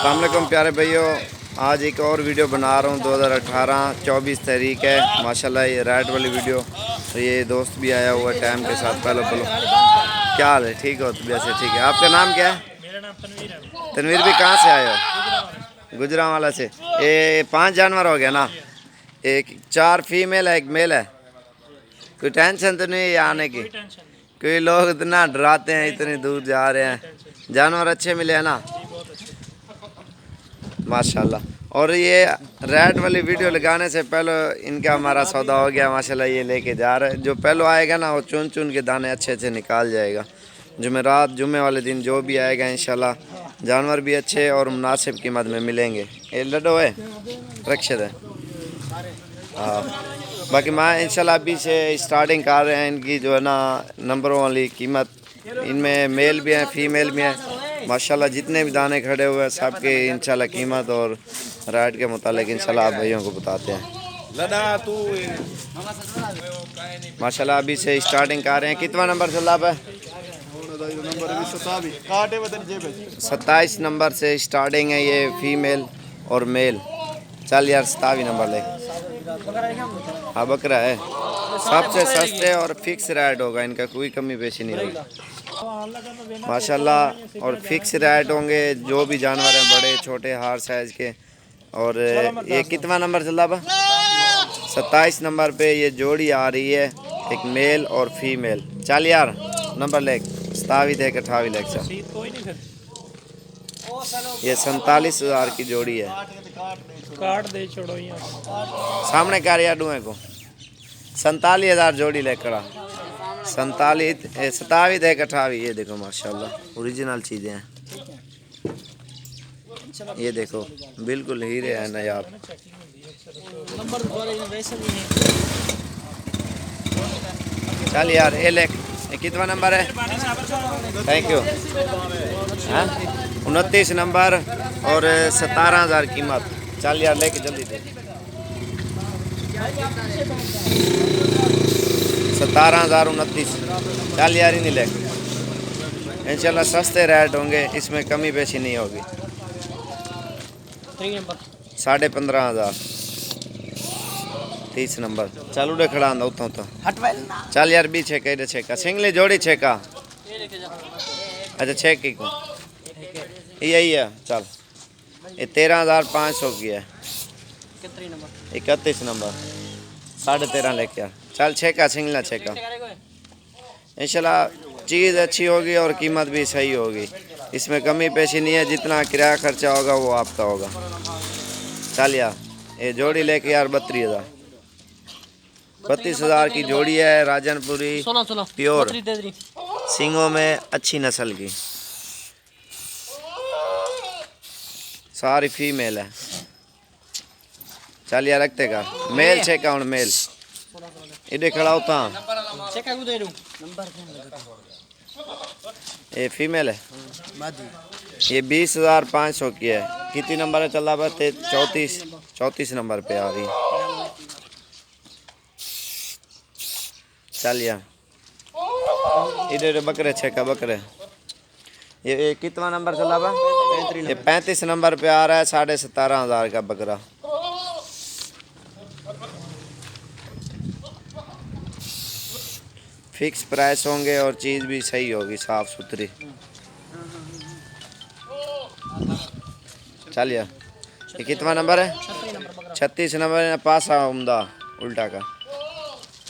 अस्सलाम वालेकुम प्यारे भाइयों, आज एक और वीडियो बना रहा हूँ। 2018 24 तारीख है माशाल्लाह। ये राइड वाली वीडियो, तो ये दोस्त भी आया हुआ टाइम के साथ। पहले बोलो क्या हाल है? ठीक हो? तो वैसे ठीक है। आपका नाम क्या है? मेरा नाम तनवीर है। तनवीर भी कहाँ से आए हो? गुजरांवाला से। ये 5 जानवर हो गया ना? एक 4 फीमेल है, एक मेल है। कोई टेंशन तो नहीं है आने की? कोई टेंशन नहीं। कोई लोग इतना डराते हैं, इतनी दूर जा रहे हैं। जानवर अच्छे मिले हैं ना? जी बहुत अच्छे। माशाल्लाह। और ये रेड वाली वीडियो लगाने से पहले इनका हमारा सौदा हो गया माशाल्लाह। ये लेके जा रहे हैं। जो पहले आएगा ना वो चुन चुन के दाने अच्छे अच्छे निकाल जाएगा। जुमेरात जुम्मे वाले दिन जो भी आएगा इंशाल्लाह जानवर भी अच्छे और मुनासिब कीमत में मिलेंगे। ये लड्डो है, रक्षित है। हाँ, बाकी मैं इंशाल्लाह अभी से स्टार्टिंग कर रहे हैं इनकी जो है ना नंबरों वाली कीमत। इनमें मेल भी हैं, फीमेल भी हैं माशाल्लाह। जितने भी दाने खड़े हुए हैं सबके इंशाल्लाह कीमत और राइड के मुतालिक इंशाल्लाह आप भाइयों को बताते हैं माशाल्लाह। अभी से स्टार्टिंग कर रहे हैं। कितना नंबर चल रहा है? 27 नंबर से स्टार्टिंग है। ये फीमेल और मेल। चल यार 27 नंबर ले। हाँ बकरा है। सबसे सस्ते और फिक्स रेट होगा इनका, कोई कमी पेशी नहीं होगी माशाल्लाह। और फिक्स रेट होंगे जो भी जानवर हैं, बड़े छोटे हर साइज़ के। और ये कितना नंबर चल रहा है? 27 नंबर पे ये जोड़ी आ रही है, एक मेल और फीमेल। चल यार नंबर ले 27 एक 28 लेख सर। ये 47,000 की जोड़ी है। काट दे छोड़ो सामने कर यार डूए को 47,000 जोड़ी लेकर आ। 27 एक 28। ये देखो माशाल्लाह ओरिजिनल चीज़ें हैं। ये देखो बिल्कुल हीरे हैं नायाब। चल यार ये लेख। ये कितना नंबर है? Thank you. 29 नंबर और 17,000 कीमत। चल यार लेके जल्दी दे। 17,029। चल यार ही नहीं ले। इंशाल्लाह सस्ते रेट होंगे, इसमें कमी पेशी नहीं होगी। 15,500। 30 नंबर। चल उड़े खड़ा आंदा उतो तो। चल यार भी छेका इधर छेका सिंगली जोड़ी छेका। अच्छा छेक की को यही है। चल ये 13,500 की है। 31 नंबर 13.5 लेके आ। चल छेका सिंगला छेका। इंशाल्लाह चीज़ अच्छी होगी और कीमत भी सही होगी, इसमें कमी पेशी नहीं है। जितना किराया खर्चा होगा वो आपका होगा। चल यार ये जोड़ी लेके यार 32,000। 32,000 की जोड़ी है। राजनपुरी प्योर सिंगों में अच्छी नस्ल की, सारी फीमेल है। चल यार रखते का मेल छेका हूँ मेल इधे खड़ा होता। ये फीमेल है। ये 20,500 की है। कितनी नंबर है चल रहा है? 34 नंबर पे आ रही। चल यार इधर बकरे छेका बकरे। ये कितना नंबर चल रहा है? ये 35 नंबर पे आ रहा है। 17,500 का बकरा। फिक्स प्राइस होंगे और चीज़ भी सही होगी, साफ़ सुथरी। चल यार ये कितना नंबर है? 36 नंबर है। पासा उम्दा उल्टा का।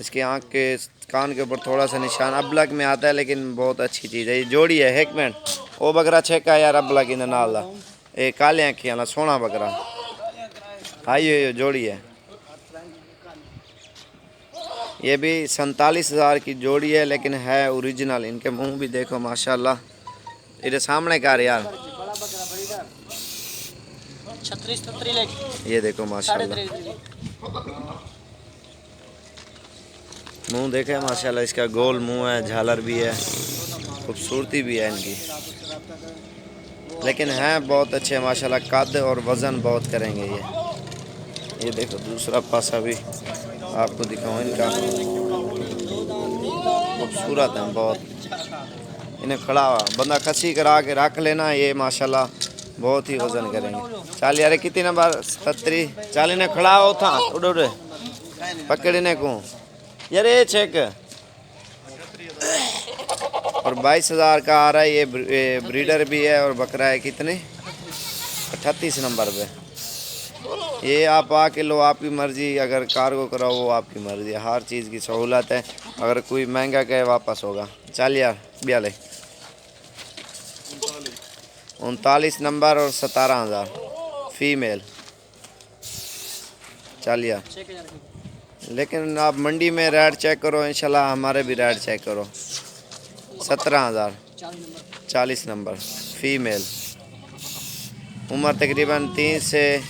इसकी आँख के कान के ऊपर थोड़ा सा निशान अबलग में आता है, लेकिन बहुत अच्छी चीज़ है। ये जोड़ी है हेकमैन। वो बकरा छेका यार अबलग इन नाल दा। ये काले आँखी वाला सोना बकरा। हाँ ये जोड़ी है। ये भी 47,000 की जोड़ी है, लेकिन है ओरिजिनल। इनके मुंह भी देखो माशाल्लाह। इधर सामने का यार 36 ये देखो माशाल्लाह मुंह देखे माशाल्लाह। इसका गोल मुंह है, झालर भी है, खूबसूरती भी है इनकी। लेकिन हैं बहुत अच्छे माशाल्लाह। कद और वज़न बहुत करेंगे ये देखो दूसरा पासा भी आपको दिखाऊँ इनका। खूबसूरत है बहुत। इन्हें खड़ा हुआ बंदा खसी करा के रख लेना। ये माशाल्लाह बहुत ही वजन करेंगे। चल यार कितनी नंबर 37 चाली ने खड़ा हो था उड़ उड़ पकड़ने को यार ये चेक और 22,000 का आ रहा है। ये ब्रीडर भी है और बकरा है कितने 38 नंबर पे। ये आप आके लो, आपकी मर्जी, अगर कार्गो कराओ वो आपकी मर्जी है, हर चीज़ की सहूलत है। अगर कोई महंगा कहे वापस होगा। चल यार 42 39 नंबर और 17,000 फीमेल। चल यार लेकिन आप मंडी में रेट चेक करो, इंशाल्लाह हमारे भी रेट चेक करो। 17,000 40 नंबर फीमेल, उम्र तकरीबन 3 से,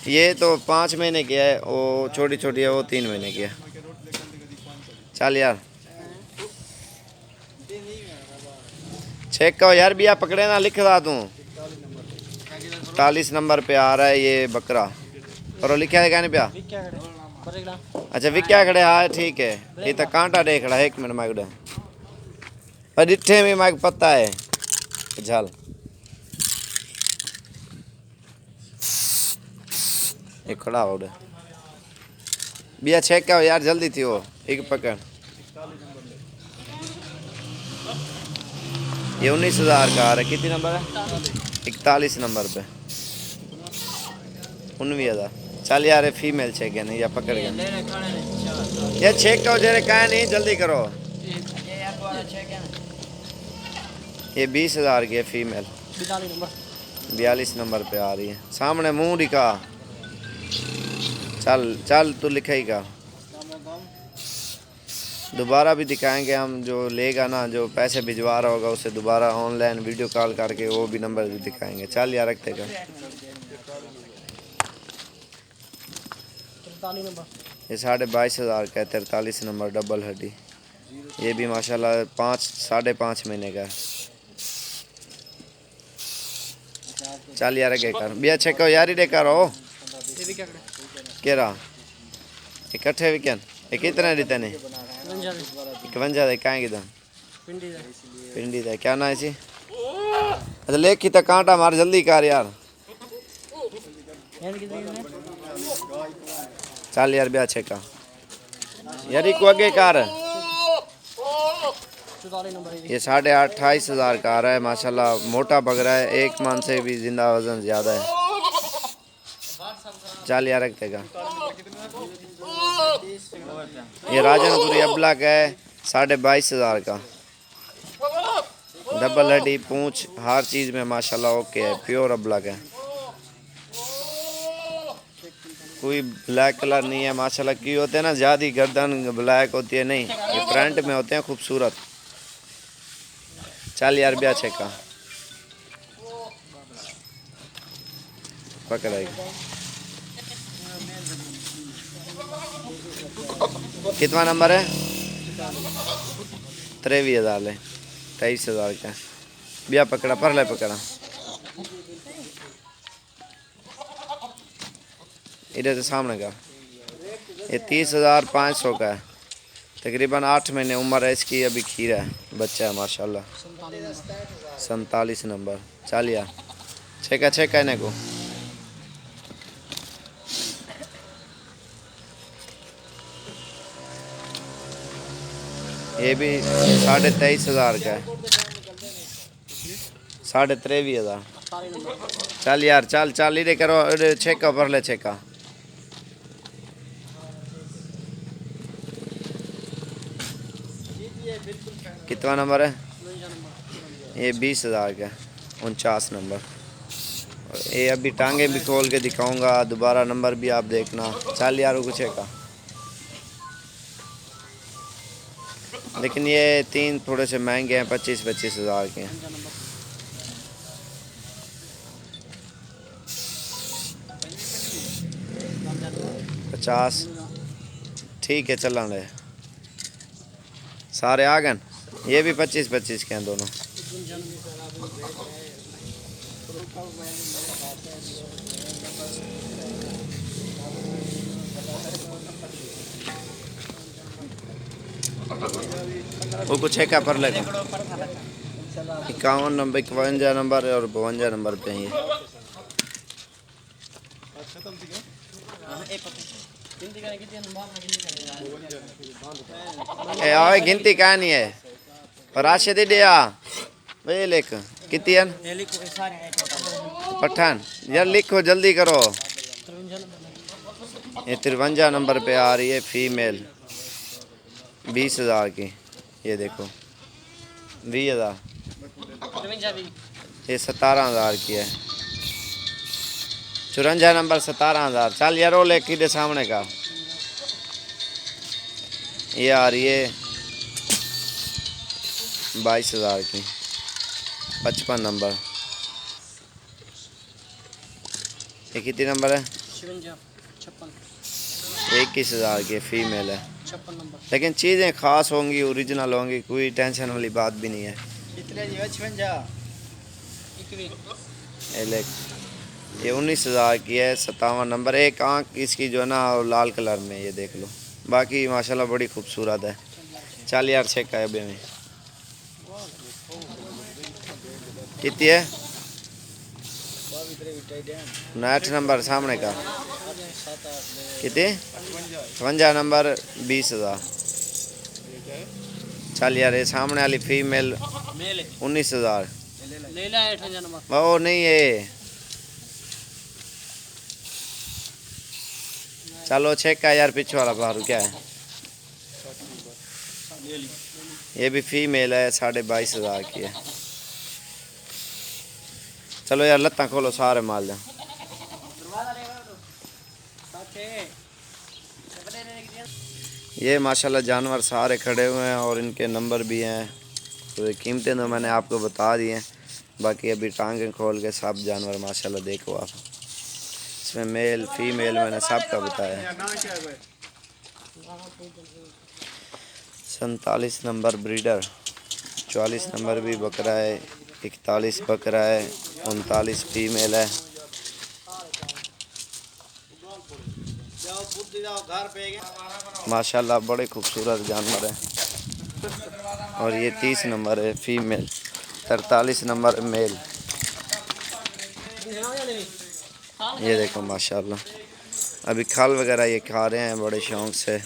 ये तो 5 महीने की है, वो छोटी छोटी है वो 3 महीने की है। चल यार चेक करो यार भैया पकड़े ना, लिख रहा तू 41 नंबर पे आ रहा है ये बकरा। और लिखा है क्या नहीं पिया? अच्छा विक्या खड़े, हाँ ठीक है। ये तो कांटा देख रहा है, 1 मिनट माइक पर डिठे में माइक पता है झल। ये खड़ा हो भैया चेक करो यार जल्दी थी वो एक पकड़। ये 19,000 का आ रहा है। कितनी नंबर है? 41 नंबर पे 19,000। चल यार फीमेल चेक है नहीं या पकड़ गया ये चेक करो जरा कहा नहीं जल्दी करो। ये 20,000 की है फीमेल, 42 नंबर पे आ रही है। सामने मुंह दिखा, चल चल तू लिखा ही का। दोबारा भी दिखाएंगे हम, जो लेगा ना, जो पैसे भिजवा रहा होगा उसे दोबारा ऑनलाइन वीडियो कॉल करके वो भी नंबर भी दिखाएंगे। चल यार रखते का। ये 22,500 का है, 43 नंबर डबल हड्डी। ये भी माशाल्लाह 5.5 महीने का है। चल यार के कर भैया चेक करो यार ही देखा रहो क्या रहा इकट्ठे वीकेंड। ये कितने देते नहीं 51 कहाँ किधर पिंडी था क्या ना है जी। अच्छा लेख की तो कांटा मार जल्दी कर यार। चल यार ब्याह छे का यार को आगे कार। ये 28,500 का आ रहा है माशाल्लाह, मोटा बग रहा है, 1 मन से भी जिंदा वजन ज़्यादा है। चल यार रखते का। ये राजनपुरी अबला का है 22,500 का, डबल हड्डी पूंछ हर चीज़ में माशाल्लाह ओके है, प्योर अबला का है। कोई ब्लैक कलर नहीं है माशाल्लाह। की होते हैं ना ज़्यादा गर्दन ब्लैक होती है, नहीं ये फ्रंट में होते हैं खूबसूरत। चल यार ब्याह छे का पकड़ाई। कितना नंबर है? 23,000 है, 23,000 का ब्याह पकड़ा पर ले पकड़ा। इधर से सामने का ये 30,500 का है, तकरीबन 8 महीने उम्र है इसकी, अभी खीरा है, बच्चा है माशाल्लाह। 47 नंबर। चल यार छेका इन्हें को। ये भी 23,500 का है, 23,500। चल यार चल चल इधर करो छेका पर ले छेका। कितना नंबर है? ये 20,000 का 49 नंबर। ये अभी टांगे भी खोल के दिखाऊंगा, दोबारा नंबर भी आप देखना। चल यार कुछ का, लेकिन ये 3 थोड़े से महंगे हैं, 25,000 के हैं। $50 ठीक है चल रहे सारे आ गए। ये भी 25 के हैं दोनों। वो कुछ है क्या पर लेगा 51 नंबर 52 नंबर और 52 नंबर पे हैं ये। ए आओ गिनती का नहीं है राशिद दिया वे लिख कितनी है पठान यार लिखो जल्दी करो ये 53 नंबर पे आ रही है फीमेल 20,000 की ये देखो 20,000 ये 17,000 की है 54 नंबर 17,000 चल यार वो लेके दे सामने का ये आ रही है 22,000 की 55 नंबर ये कितनी नंबर है 21,000 की फीमेल है लेकिन चीज़ें ख़ास होंगी ओरिजिनल होंगी कोई टेंशन वाली बात भी नहीं है ये 19,000 की है 57 नंबर एक आँख इसकी जो है ना लाल कलर में ये देख लो बाकी माशाल्लाह बड़ी खूबसूरत है चल यार चेक है अभी में कितनी है 8 नंबर सामने का कितनी 55 नंबर 20,000 चल यार ये सामने वाली फीमेल 19,000 वो नहीं है चलो चेक का यार पीछे वाला बाहर क्या है ये भी फीमेल है 22,500 की है चलो यार लत्ता खोलो सारे माल दे ये माशाल्लाह जानवर सारे खड़े हुए हैं और इनके नंबर भी हैं तो ये कीमतें तो मैंने आपको बता दी हैं बाकी अभी टांगें खोल के सब जानवर माशाल्लाह देखो आप इसमें मेल फीमेल मैंने सबका बताया 47 नंबर ब्रीडर 44 नंबर भी बकरा है 41 बकरा है 39 फीमेल है माशाल्लाह बड़े खूबसूरत जानवर है और ये 30 नंबर है फीमेल 43 नंबर मेल ये देखो माशाल्लाह अभी खल वगैरह ये खा रहे हैं बड़े शौक से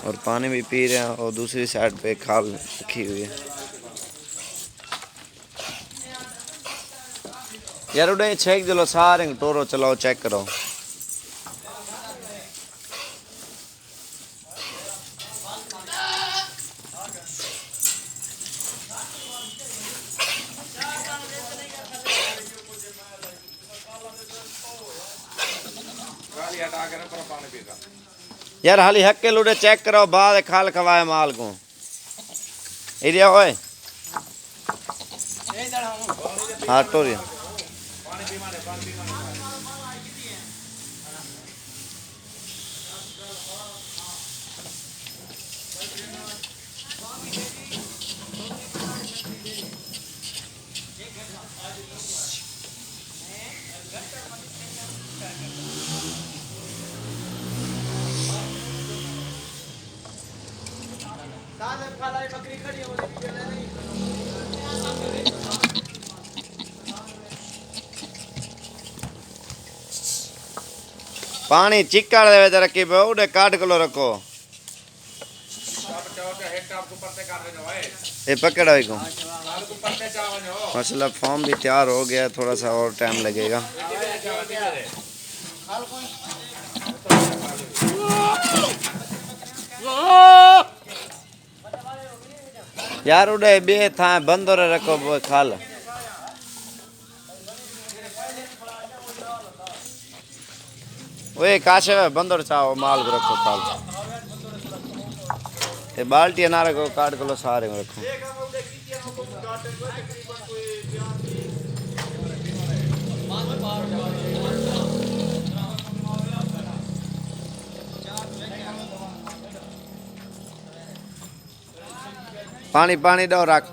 और पानी भी पी रहे हैं और दूसरी साइड पे खाल रखी हुई है यार उड़े चेक चलो सारे टोरो चलाओ चेक करो यार हाली हक के लुड़े चेक करो बाद खाल खवाए माल को एरिया होए हाँ टोरिया पानी चिक्कड़ दे विच रखी पे उड़े काट किलो रखो ये पकड़ा को माशाल्लाह फॉर्म भी तैयार हो गया थोड़ा सा और टाइम लगेगा यार उड़े बे था बंदर रखो खाल वे काशे बंदर चाहो माल को रखो खाल ये बाल्टी ना रखो काट किलो सारे में रखो पानी पानी दो रख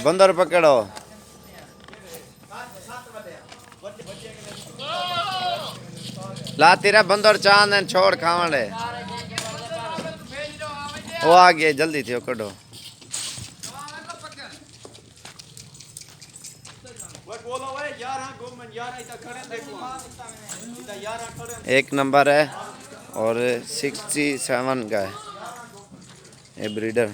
बंदर पकड़ो ला तेरा बंदर चांद छोड़ खावण वो आ गया जल्दी थी कड़ो एक नंबर है और 67 का है ये ब्रीडर।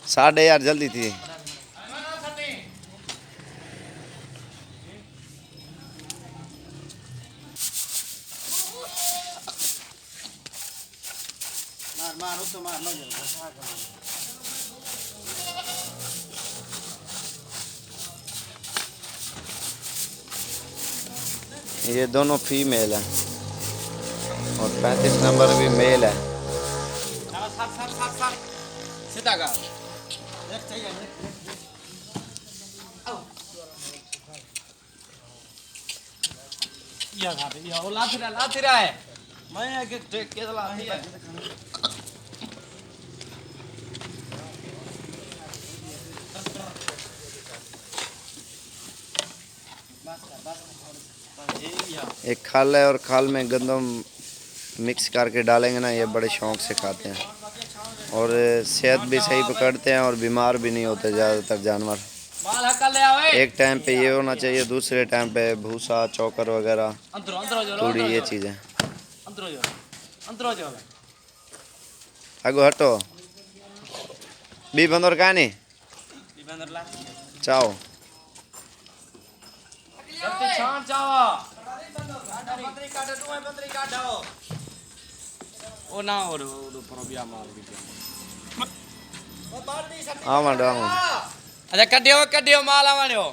साढ़े यार जल्दी थी। ये दोनों फीमेल है और 35 नंबर भी मेल है। या वो लाती रहा है मैं के लाती है। एक खाल है और खाल में गंदम मिक्स करके डालेंगे ना, ये बड़े शौक से खाते हैं और सेहत भी सही पकड़ते हैं और बीमार भी नहीं होते ज़्यादातर जानवर। एक टाइम पे ये होना चाहिए, दूसरे टाइम पे भूसा चौकर वगैरह थोड़ी ये चीज़ें। अगो हटो बी बंदर का नहीं चाओ आवांडो अच्छा कड्डियो माल आवांडो